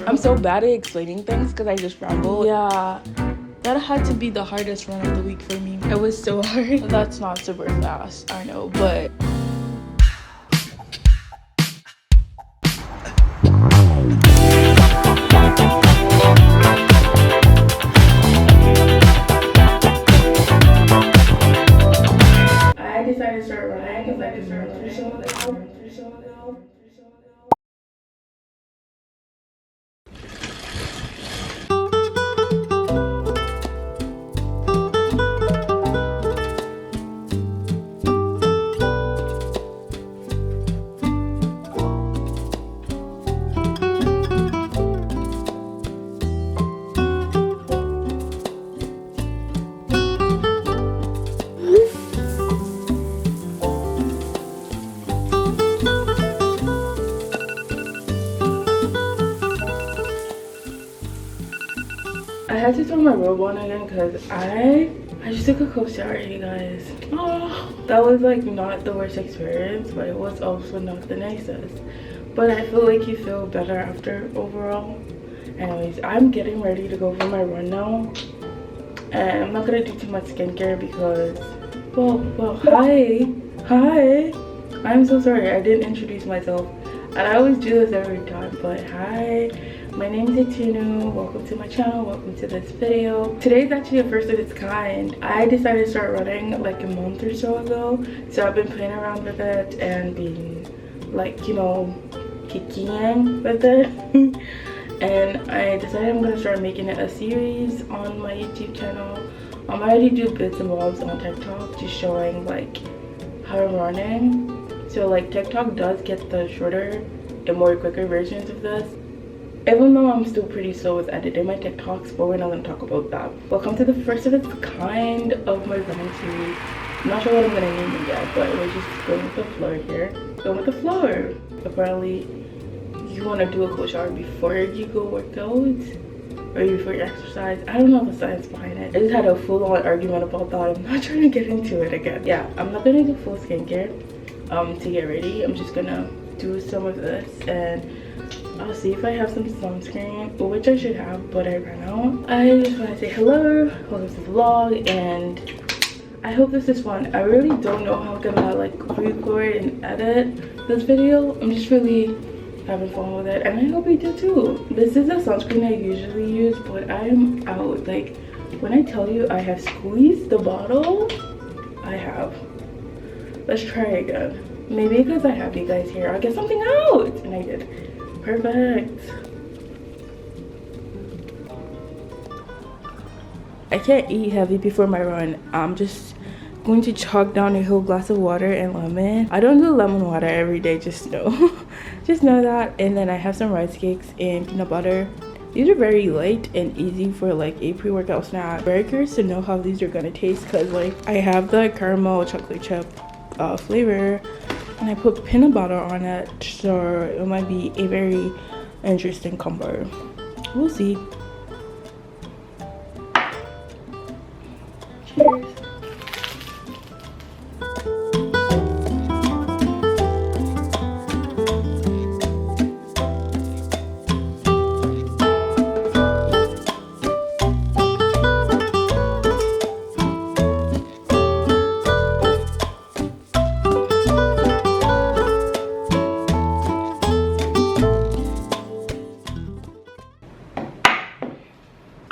I'm so bad at explaining things because I just ramble. Yeah, that had to be the hardest run of the week for me. It was so hard. That's not super fast, I know, but I decided to start running like a month or so ago. I had to throw my robe on again because I just took a cold shower, you guys. Oh, that was like not the worst experience, but it was also not the nicest. But I feel like you feel better after overall. Anyways, I'm getting ready to go for my run now. And I'm not gonna do too much skincare because, well, hi. I'm so sorry, I didn't introduce myself. And I always do this every time, but hi. My name is Itunu. Welcome to my channel. Welcome to this video. Today's actually a first of its kind. I decided to start running like a month or so ago. So I've been playing around with it and being like, you know, kicking with it. And I decided I'm gonna start making it a series on my YouTube channel. I already do bits and bobs on TikTok, just showing like how I'm running. So like TikTok does get the shorter and more quicker versions of this. Even though I'm still pretty slow with editing my TikToks, but we're not going to talk about that. Welcome to the first of its kind of my running series. I'm not sure what I'm going to name it yet, but we're just going with the flow here. Going with the flow. Apparently, you want to do a cold shower before you go work out or before you exercise. I don't know the science behind it. I just had a full-on argument about that. I'm not trying to get into it again. Yeah, I'm not going to do full skincare to get ready. I'm just going to do some of this and I'll see if I have some sunscreen, which I should have, but I ran out. I just want to say hello, welcome to the vlog, and I hope this is fun. I really don't know how I'm gonna like record and edit this video. I'm just really having fun with it, and I hope you do too. This is a sunscreen I usually use, but I am out. Like, when I tell you I have squeezed the bottle, I have. Let's try again. Maybe because I have you guys here, I'll get something out, and I did. Perfect. I can't eat heavy before my run. I'm just going to chug down a whole glass of water and lemon. I don't do lemon water every day, just know. Just know that. And then I have some rice cakes and peanut butter. These are very light and easy for like a pre-workout snack. Very curious to know how these are gonna taste because like I have the caramel chocolate chip flavor. And I put peanut butter on it, so it might be a very interesting combo. We'll see. Cheers.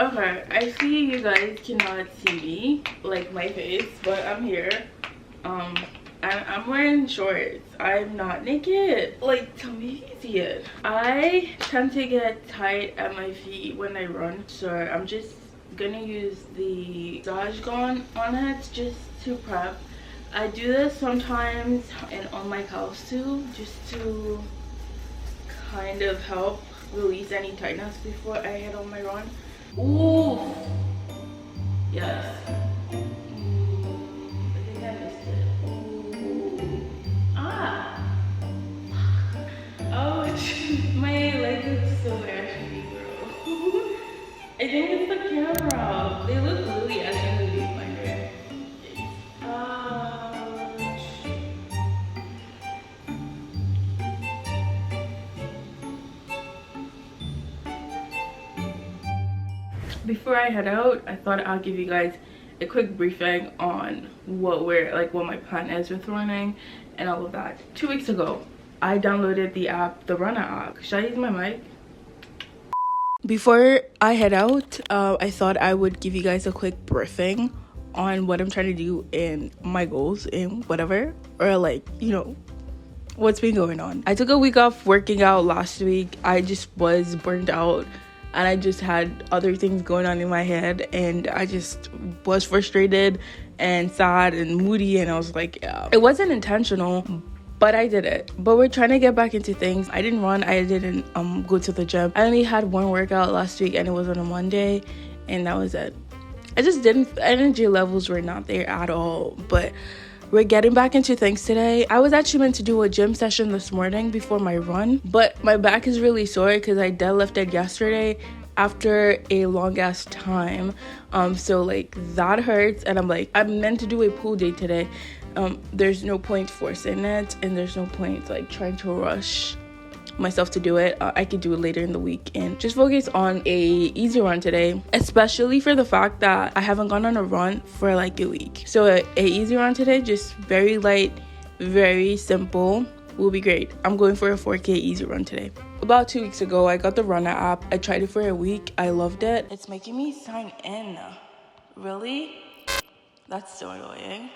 Okay, I see you guys cannot see me, like my face, but I'm here. I'm wearing shorts. I'm not naked. Like, tell me if you see it. I tend to get tight at my feet when I run, so I'm just gonna use the massage gun on it just to prep. I do this sometimes and on my calves too, just to kind of help release any tightness before I head on my run. Ooh, yes. I think I missed it. Ooh. Ah. Oh, my leg looks so ashy, bro. I think it's the camera. They look really ashy underneath my hair. Ouch. before I head out, I thought I'll give you guys a quick briefing on what my plan is with running and all of that. 2 weeks ago, I downloaded the app, the Runna app. Should I use my mic? Before I head out, I thought I would give you guys a quick briefing on what I'm trying to do and my goals and whatever, or like, you know, what's been going on. I took a week off working out last week. I just was burned out and I just had other things going on in my head, and I just was frustrated and sad and moody, and I was like, yeah. It wasn't intentional, but I did it. But we're trying to get back into things. I didn't run, I didn't go to the gym. I only had one workout last week and it was on a Monday, and that was it. I just didn't, energy levels were not there at all. But we're getting back into things today. I was actually meant to do a gym session this morning before my run, but my back is really sore because I deadlifted yesterday after a long ass time. So like that hurts, and I'm meant to do a pool day today. There's no point forcing it, and there's no point like trying to rush myself to do it. I could do it later in the week and just focus on a easy run today, especially for the fact that I haven't gone on a run for like a week. So a easy run today, just very light, very simple, will be great. I'm going for a 4K easy run today. About 2 weeks ago, I got the Runna app. I tried it for a week. I loved it. It's making me sign in. Really? That's so annoying.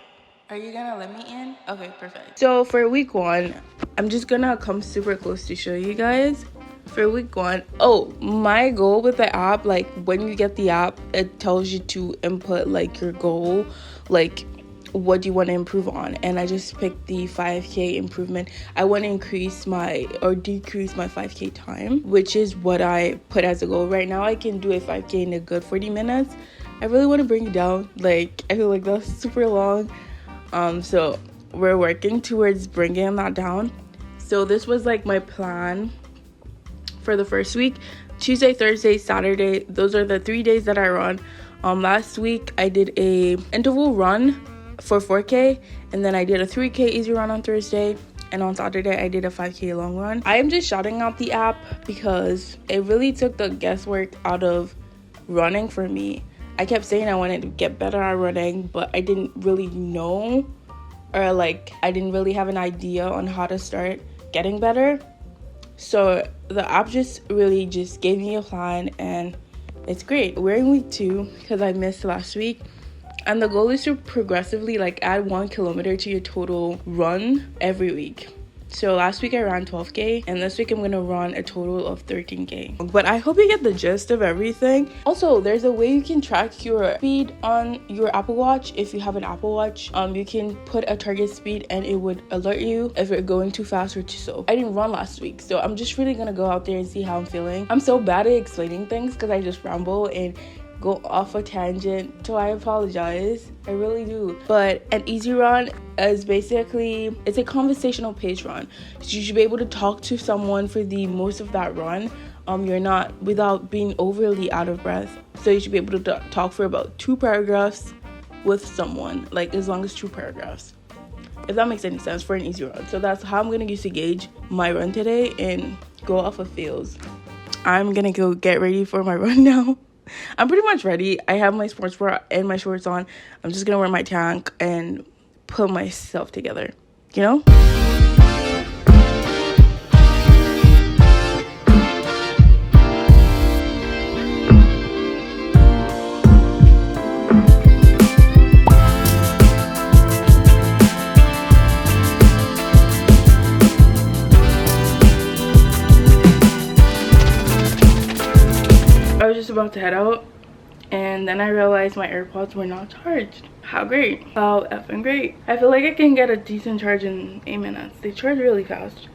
Are you gonna let me in? Okay, perfect. So for week 1, I'm just gonna come super close to show you guys. For week 1, my goal with the app, like when you get the app, it tells you to input like your goal, like what do you want to improve on, and I just picked the 5K improvement. I want to decrease my 5K time, which is what I put as a goal. Right now I can do a 5K in a good 40 minutes. I really want to bring it down. Like, I feel like that's super long. So we're working towards bringing that down. So this was like my plan for the first week. Tuesday, Thursday, Saturday, those are the 3 days that I run. Last week I did a interval run for 4K, and then I did a 3K easy run on Thursday, and on Saturday I did a 5K long run. I am just shouting out the app because it really took the guesswork out of running for me. I kept saying I wanted to get better at running, but I didn't really know, or like I didn't really have an idea on how to start getting better. So the app just really just gave me a plan, and it's great. We're in week 2 because I missed last week, and the goal is to progressively like add 1 kilometer to your total run every week. So last week I ran 12K, and this week I'm gonna run a total of 13K. But I hope you get the gist of everything. Also, there's a way you can track your speed on your Apple Watch. If you have an Apple Watch, you can put a target speed and it would alert you if you're going too fast or too slow. I didn't run last week, so I'm just really gonna go out there and see how I'm feeling. I'm so bad at explaining things because I just ramble and go off a tangent, so I apologize. I really do. But an easy run is basically, it's a conversational pace run. So you should be able to talk to someone for the most of that run. You're not, without being overly out of breath. So you should be able to talk for about 2 paragraphs with someone, like as long as 2 paragraphs. If that makes any sense for an easy run. So that's how I'm gonna use to gauge my run today and go off of feels. I'm gonna go get ready for my run now. I'm pretty much ready. I have my sports bra and my shorts on. I'm just gonna wear my tank and put myself together, you know? I was just about to head out, and then I realized my AirPods were not charged. How great. How effing great. I feel like I can get a decent charge in 8 minutes. They charge really fast.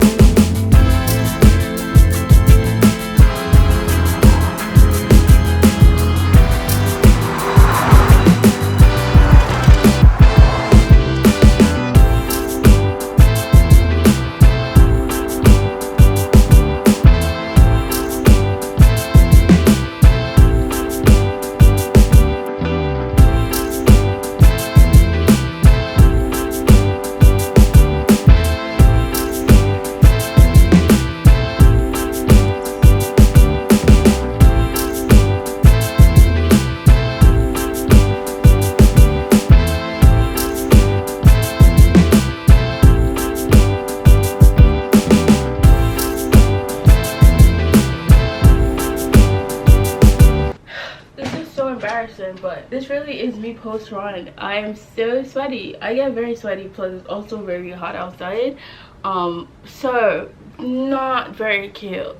transition, but this really is me post run. I am so sweaty. I get very sweaty, plus it's also very hot outside, so not very cute.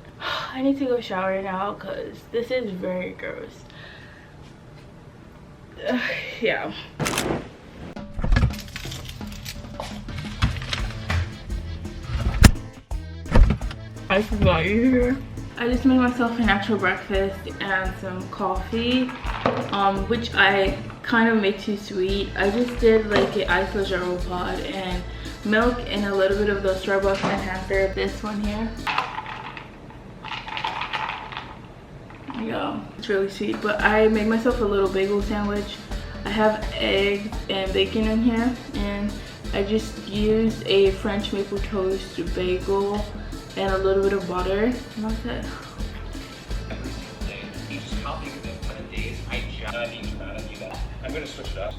I need to go shower now because this is very gross. Yeah. I forgot you here. I just made myself an actual breakfast and some coffee, which I kind of make too sweet. I just did like an ice gyro pod and milk and a little bit of the Starbucks enhancer, this one here. Yeah, it's really sweet. But I made myself a little bagel sandwich. I have eggs and bacon in here, and I just used a French maple toast bagel and a little bit of butter, and that's it. I'm gonna switch it up.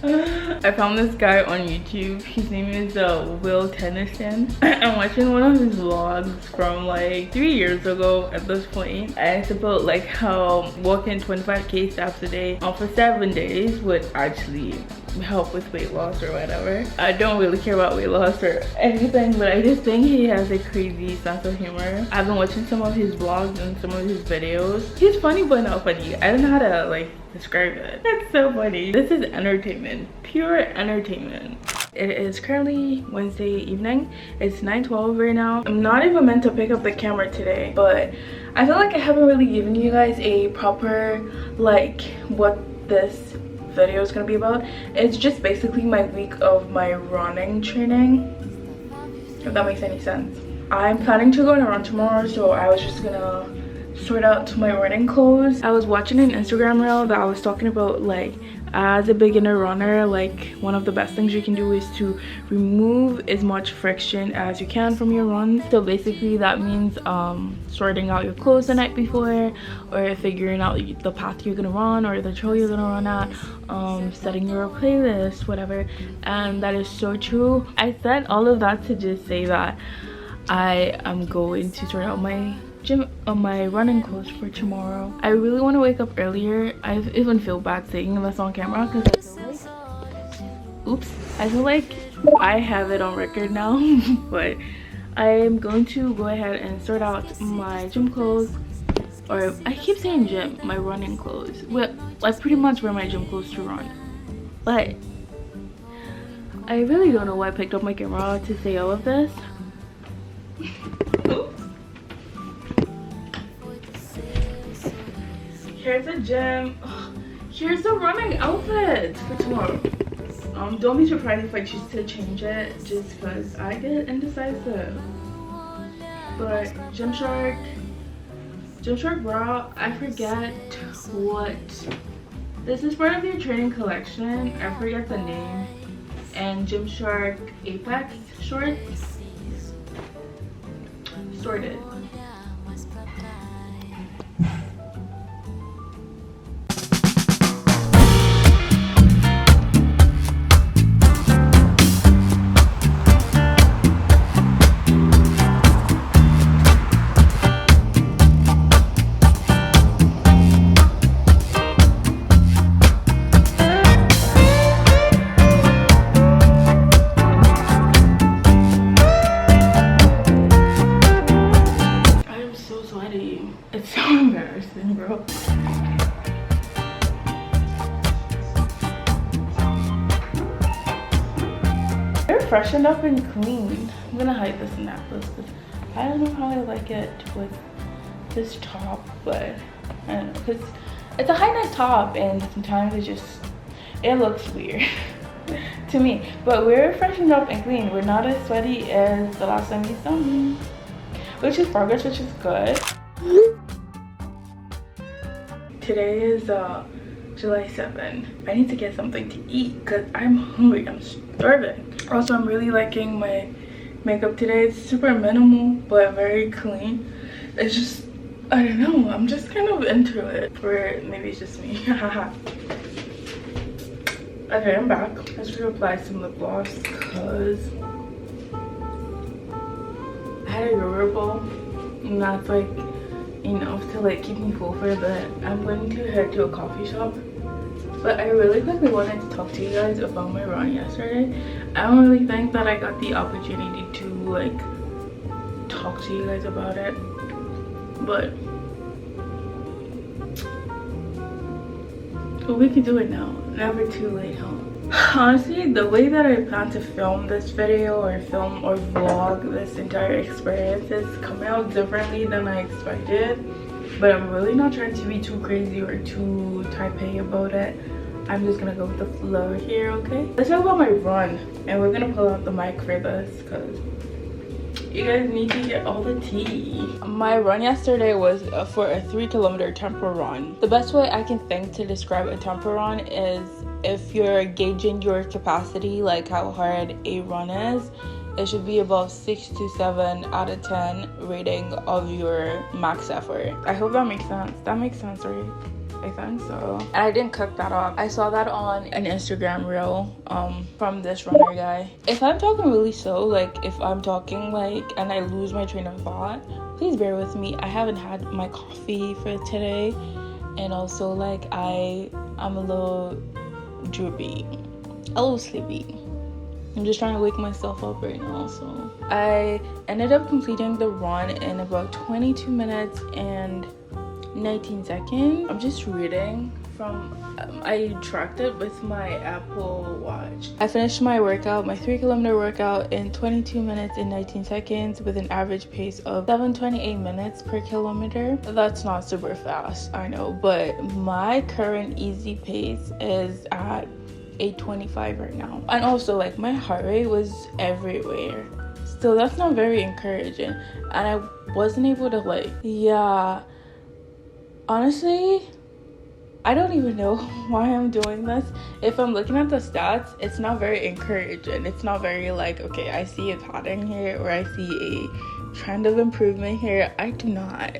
I found this guy on YouTube. His name is Will Tennyson. I'm watching one of his vlogs from like 3 years ago at this point, and it's about like how walking 25k steps a day for 7 days would actually help with weight loss or whatever. I don't really care about weight loss or anything, but I just think he has a crazy sense of humor. I've been watching some of his vlogs and some of his videos. He's funny but not funny. I don't know how to like describe it. It's so funny. This is entertainment, pure entertainment. It is currently Wednesday evening. It's 9:12 right now. I'm not even meant to pick up the camera today, but I feel like I haven't really given you guys a proper like what this video is gonna be about. It's just basically my week of my running training, if that makes any sense. I'm planning to go on a run tomorrow, so I was just gonna sort out my running clothes. I was watching an Instagram reel that I was talking about like as a beginner runner, like one of the best things you can do is to remove as much friction as you can from your run. So basically that means sorting out your clothes the night before, or figuring out the path you're gonna run or the trail you're gonna run at, setting your playlist, whatever. And that is so true. I said all of that to just say that I am going to sort out my my running clothes for tomorrow. I really want to wake up earlier. I even feel bad saying this on camera because I feel like, I feel like I have it on record now. But I am going to go ahead and sort out my gym clothes, or I keep saying gym, my running clothes. Well, I pretty much wear my gym clothes to run, but I really don't know why I picked up my camera to say all of this. Here's a gym. Here's the running outfit for tomorrow. Don't be surprised if I choose to change it just because I get indecisive. But Gymshark bra, I forget what. This is part of your training collection. I forget the name. And Gymshark Apex shorts. Sorted. It's so embarrassing, bro. They're freshened up and clean. I'm gonna hide this necklace because I don't know how I like it with this top, but I don't know, because it's a high neck top and sometimes it looks weird to me. But we're freshened up and clean. We're not as sweaty as the last time you saw me, which is progress, which is good. Today is July 7th. I need to get something to eat because I'm hungry. I'm starving. Also, I'm really liking my makeup today. It's super minimal but very clean. It's just, I don't know, I'm just kind of into it. Or maybe it's just me. Okay, I'm back. I should apply some lip gloss because I had a yogurt bowl, and that's like enough to like keep me full for a bit. I'm going to head to a coffee shop. But I really quickly wanted to talk to you guys about my run yesterday. I don't really think that I got the opportunity to like talk to you guys about it, but we could do it now. Never too late, huh? Honestly, the way that I plan to film this video or film or vlog this entire experience is coming out differently than I expected, but I'm really not trying to be too crazy or too type A about it. I'm just gonna go with the flow here, okay? Let's talk about my run, and we're gonna pull out the mic for this because you guys need to get all the tea. My run yesterday was for a 3-kilometer tempo run. The best way I can think to describe a tempo run is if you're gauging your capacity, like how hard a run is, it should be about 6 to 7 out of 10 rating of your max effort. I hope that makes sense. That makes sense, right? I think so. And I didn't cook that up. I saw that on an Instagram reel from this runner guy. If I'm talking really slow, like if I'm talking like and I lose my train of thought, please bear with me. I haven't had my coffee for today, and also like I'm a little droopy, a little sleepy. I'm just trying to wake myself up right now. So I ended up completing the run in about 22 minutes and 19 seconds. I'm just reading from I tracked it with my Apple Watch. I finished my workout, my 3-kilometer workout, in 22 minutes and 19 seconds with an average pace of 7:28 minutes per kilometer. That's not super fast, I know, but my current easy pace is at 8:25 right now. And also like my heart rate was everywhere. Still, that's not very encouraging, and I wasn't able to like, yeah, honestly, I don't even know why I'm doing this. If I'm looking at the stats, it's not very encouraging. It's not very like, okay, I see a pattern here or I see a trend of improvement here. I do not.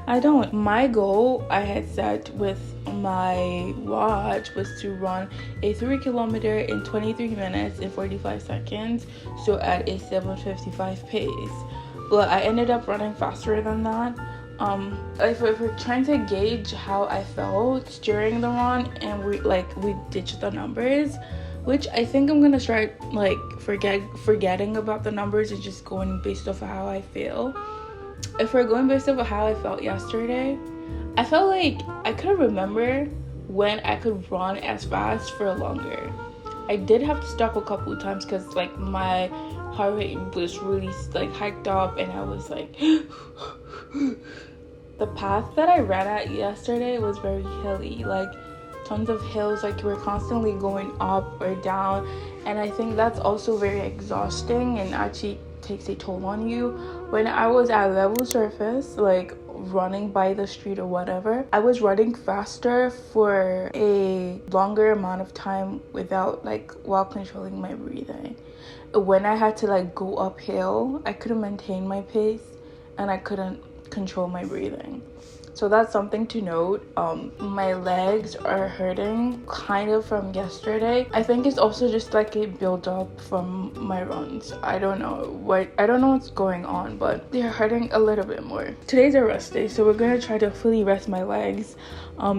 I don't. My goal I had set with my watch was to run a 3-kilometer in 23 minutes and 45 seconds, so at a 7:55 pace. But I ended up running faster than that. If we're trying to gauge how I felt during the run, and we ditched the numbers, which I think I'm gonna start like forgetting about the numbers and just going based off of how I feel. If we're going based off of how I felt yesterday, I felt like I couldn't remember when I could run as fast for longer. I did have to stop a couple of times because like my heart rate was really like hiked up, and I was like the path that I ran at yesterday was very hilly, like tons of hills, like we're constantly going up or down, and I think that's also very exhausting and actually takes a toll on you. When I was at level surface, like running by the street or whatever, I was running faster for a longer amount of time without like while controlling my breathing. When I had to like go uphill, I couldn't maintain my pace and I couldn't control my breathing. So that's something to note. My legs are hurting kind of from yesterday. I think it's also just like a build up from my runs. I don't know what's going on, but they're hurting a little bit more. Today's a rest day, so we're gonna try to fully rest my legs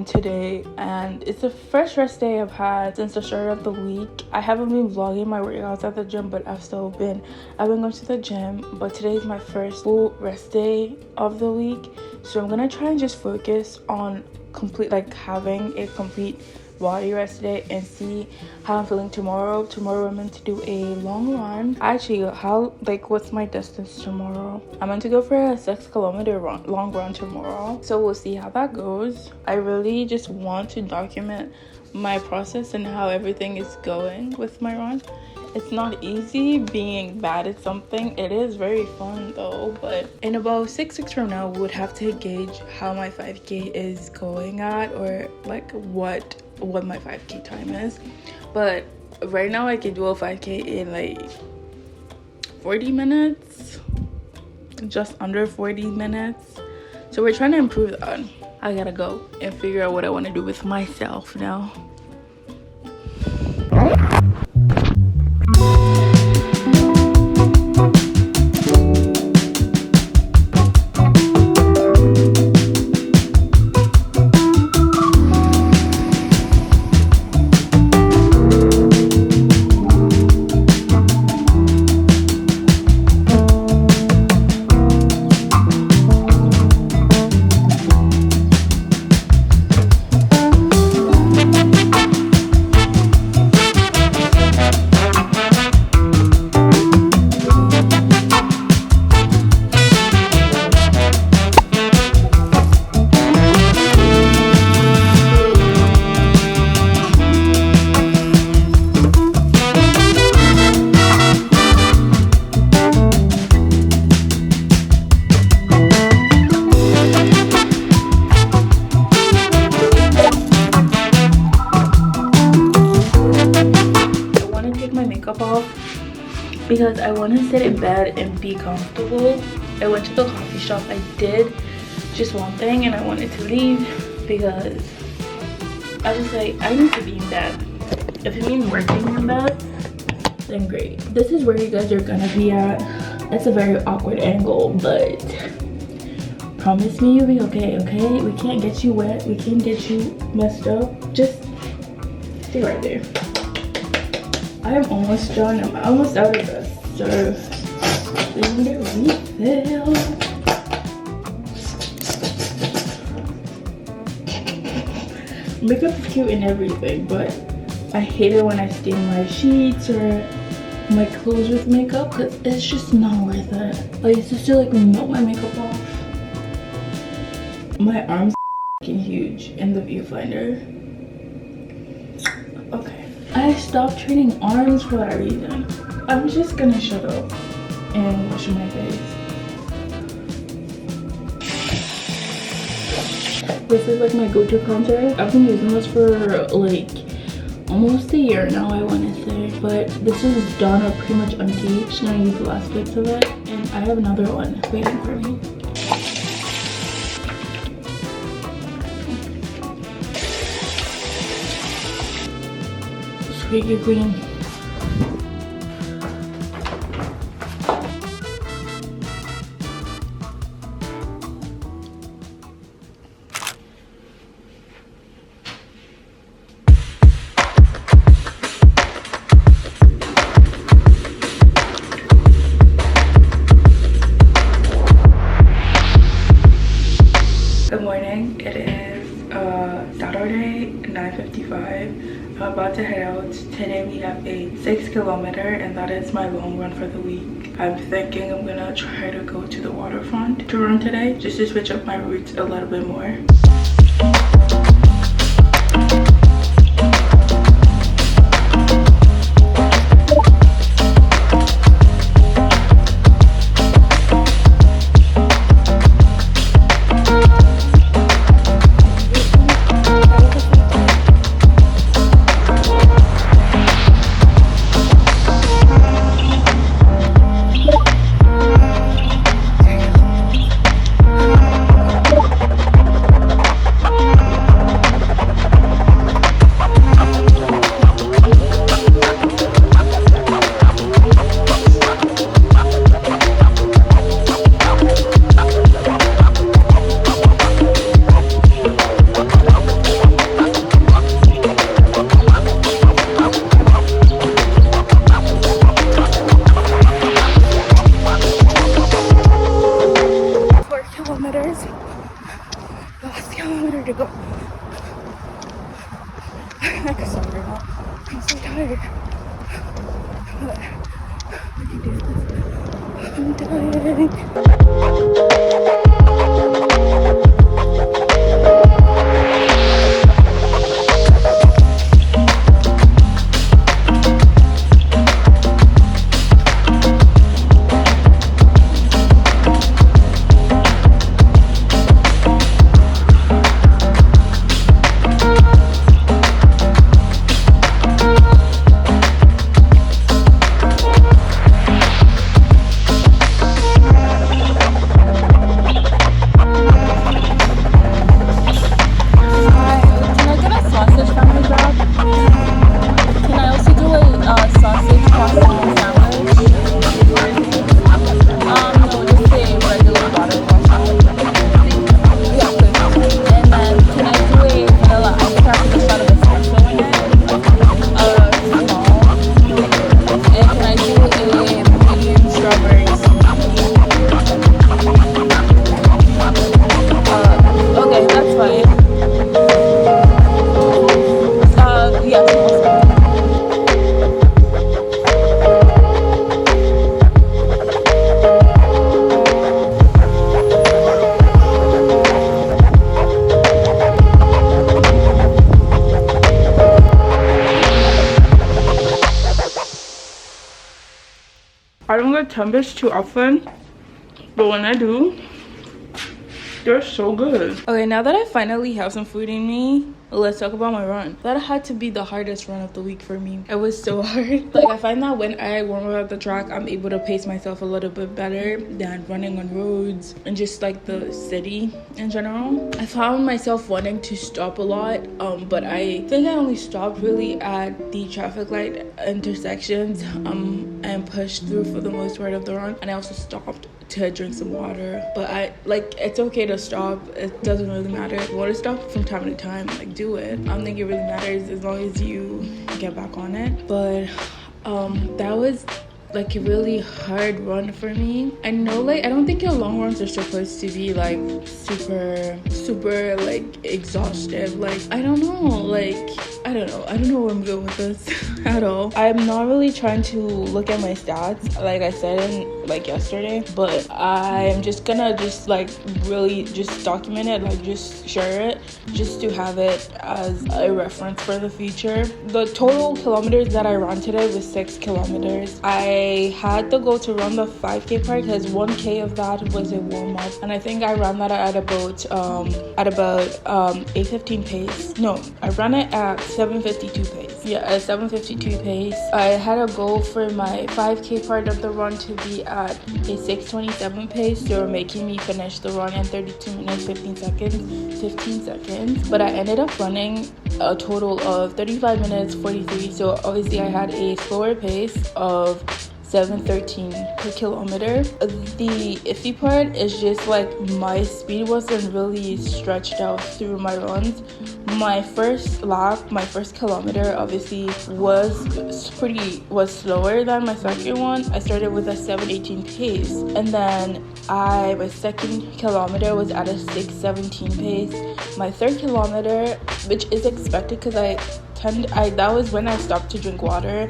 today, and it's the first rest day I've had since the start of the week. I haven't been vlogging my workouts at the gym, but I've been going to the gym, but today is my first full rest day of the week. So I'm gonna try and just focus on having a complete body rest day and see how I'm feeling tomorrow. Tomorrow I'm meant to do a long run. Actually, what's my distance tomorrow? I'm meant to go for a 6-kilometer long run tomorrow. So we'll see how that goes. I really just want to document my process and how everything is going with my run. It's not easy being bad at something. It is very fun though, but in about 6 weeks from now, we would have to gauge how my 5K is going at, or like what my 5K time is. But right now I can do a 5K in like 40 minutes, just under 40 minutes. So we're trying to improve that. I gotta go and figure out what I want to do with myself now. because I want to sit in bed and be comfortable. I went to the coffee shop. I did just one thing and I wanted to leave because I was like, I need to be in bed. If it means working in bed, then great. This is where you guys are gonna be at. It's a very awkward angle, but promise me you'll be okay, okay? We can't get you wet. We can't get you messed up. Just stay right there. I am almost done. I'm almost out of this. So we need a refill. Makeup is cute and everything, but I hate it when I stain my sheets or my clothes with makeup because it's just not worth it. I used to like melt my makeup off. My arms are huge in the viewfinder. Okay. I stopped training arms for that reason. I'm just gonna shut up and wash my face. This is like my go-to contour. I've been using this for like almost a year now, I want to say. But this is done or pretty much empty. Just gonna use the last bits of it. And I have another one waiting for me. Squeaky clean. Good morning. It is Saturday, 9:55. I'm about to head out. Today we have a 6 kilometer and that is my long run for the week. I'm thinking I'm gonna try to go to the waterfront to run today just to switch up my routes a little bit more. Last kilometer to go. I could stop right now. I'm so tired. But I can do this. I'm tired. I don't get 10 bits too often, but when I do, They're so good. Okay, now that I finally have some food in me, let's talk about my run. That had to be the hardest run of the week for me. It was so hard. Like, I find that when I warm up at the track, I'm able to pace myself a little bit better than running on roads and just like the city in general. I found myself wanting to stop a lot, but I think I only stopped really at the traffic light intersections and pushed through for the most part of the run. And I also stopped to drink some water, but it's okay to stop. It doesn't really matter. If you want to stop from time to time, like, do it. I don't think it really matters as long as you get back on it. But that was like a really hard run for me. I know, like, I don't think your long runs are supposed to be like super like exhaustive. Like, I don't know where I'm going with this at all. I'm not really trying to look at my stats like I said in like yesterday, but I'm just gonna really just document it, like just share it, just to have it as a reference for the future. The total kilometers that I ran today was 6 kilometers. I had to go to run the 5K part because 1K of that was a warm-up, and I think I ran that at about 8:15 pace. No, I ran it at 7:52 pace. Yeah, at 7:52 pace. I had a goal for my 5K part of the run to be at a 6:27 pace. They were making me finish the run in 32 minutes 15 seconds, but I ended up running a total of 35 minutes 43. So obviously I had a slower pace of 7:13 per kilometer. The iffy part is just like my speed wasn't really stretched out through my runs. My first kilometer obviously was slower than my second one. I started with a 7:18 pace, and then my second kilometer was at a 6:17 pace. My third kilometer, which is expected because that was when I stopped to drink water,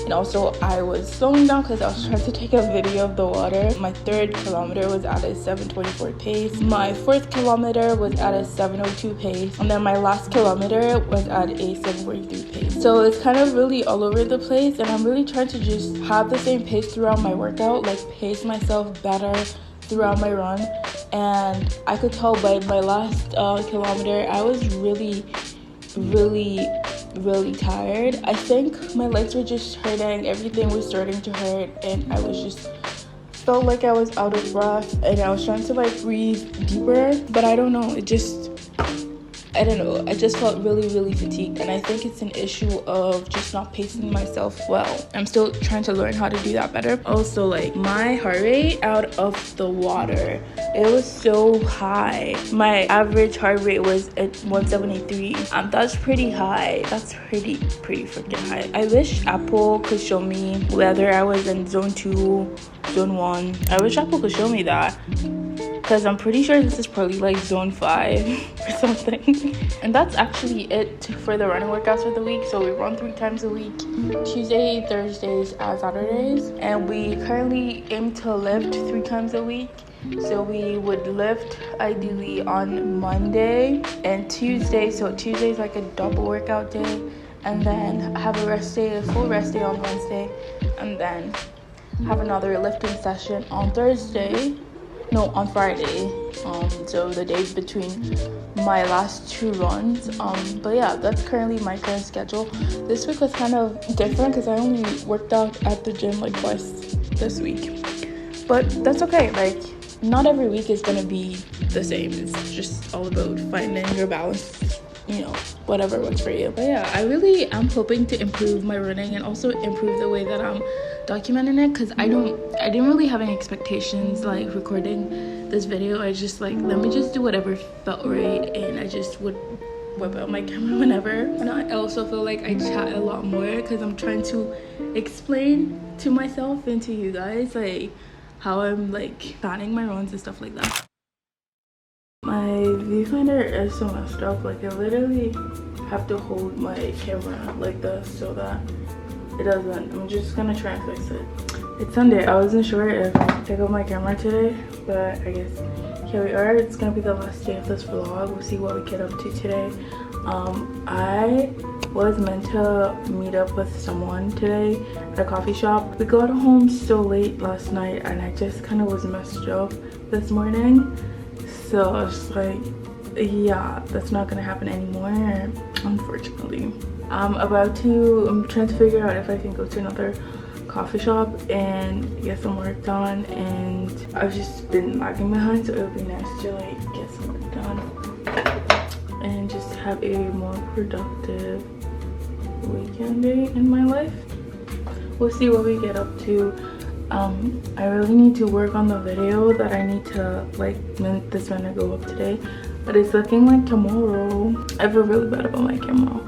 and also I was slowing down because I was trying to take a video of the water. My third kilometer was at a 7:24 pace. My fourth kilometer was at a 7:02 pace, and then my last kilometer was at a 7:43 pace. So it's kind of really all over the place, and I'm really trying to just have the same pace throughout my workout, like pace myself better throughout my run. And I could tell by my last kilometer I was really tired. I think my legs were just hurting, everything was starting to hurt, and I was just felt like I was out of breath, and I was trying to like breathe deeper, but I don't know, I just felt really fatigued, and I think it's an issue of just not pacing myself well. I'm still trying to learn how to do that better. Also, like, my heart rate out of the water, it was so high. My average heart rate was at 173. That's pretty high. That's pretty freaking high. I wish Apple could show me whether I was in zone 2, zone 1. I wish Apple could show me that, because I'm pretty sure this is probably like zone 5 or something. And that's actually it for the running workouts for the week. So we run 3 times a week, Tuesday, Thursdays, and Saturdays, and we currently aim to lift 3 times a week. So we would lift ideally on Monday and Tuesday. So Tuesday is like a double workout day, and then have a full rest day on Wednesday, and then have another lifting session on Friday, so the days between my last 2 runs. But yeah, that's currently my current schedule. This week was kind of different because I only worked out at the gym like twice this week, but that's okay. Like, not every week is gonna be the same. It's just all about finding your balance, whatever works for you. But yeah, I really am hoping to improve my running and also improve the way that I'm documenting it, because I didn't really have any expectations like recording this video. I just like, let me just do whatever felt right, and I just would whip out my camera whenever. And I also feel like I chat a lot more because I'm trying to explain to myself and to you guys like how I'm like planning my runs and stuff like that. My viewfinder is so messed up. Like, I literally have to hold my camera like this so that it doesn't. I'm just gonna try and fix it. It's Sunday. I wasn't sure if I'd pick up my camera today, but I guess here we are. It's gonna be the last day of this vlog. We'll see what we get up to today. I was meant to meet up with someone today at a coffee shop. We got home so late last night, and I just kind of was messed up this morning. So I was just like, yeah, that's not gonna happen anymore, unfortunately. I'm trying to figure out if I can go to another coffee shop and get some work done, and I've just been lagging behind, so it would be nice to like get some work done and just have a more productive weekend day in my life. We'll see what we get up to. I really need to work on the video that I need to like this gonna go up today, but it's looking like tomorrow. I feel really bad about my camera.